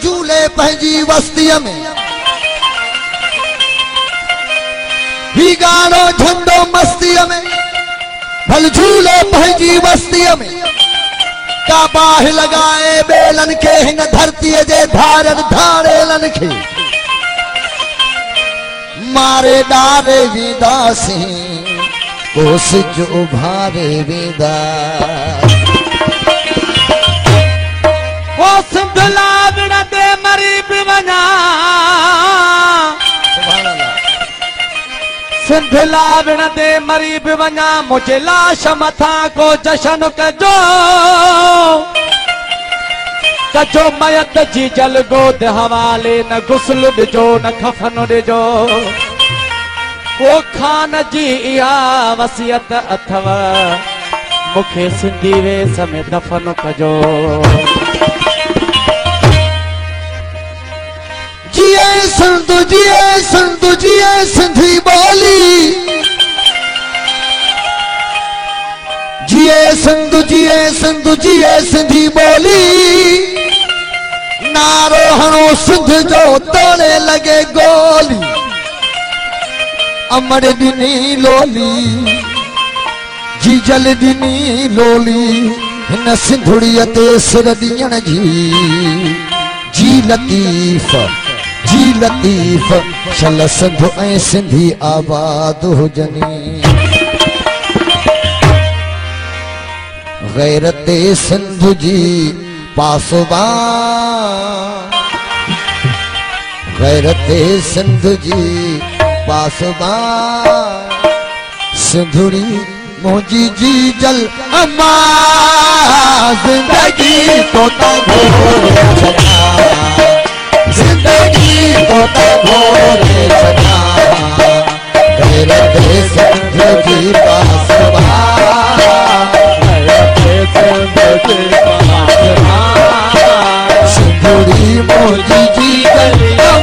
झूले पंहिंजी वस्तीअ में ही गानो झंडो मस्तीअ में भल झूले पंहिंजी वस्तीअ में का बाहि लगाए बेलन के हिन धरतीअ जे धारन धाड़ेलन खे मारे डारे वेंदासीं कोस जो भारे वेंदा ओ सिंधला बिन दे मरी बि वञा सिंधला बिन दे मरी बि वञा मुझे लाश मथा को जशन कजो कजो मयत जी जल गोद हवाले न गुस्ल ॾिजो न खफन ॾिजो को खान जी इहा वसियत अथव मुखे सिंधी वेस में दफन कजो जिए सिंधु जिए सिंधी बोली जिए सिंधु जिए सिंधी बोली नारो हणो सिंध जो तोड़े लगे गोली अमर दिनी लोली जी जल दिनी लोली हिन सिंधुड़ीअ ते सिर ॾियण जी लतीफ़ शल सिंध ऐं सिंधी आबाद हुजनी गैरत सिंध जी पासबान गैरत सिंध जी पासबान सिंधुड़ी मुझी जी जल अम्मा जिंदगी तो जिंदगी तो भोरे सदा गैरत सिंध जी पासबान सिंधुड़ी मुझी जी जल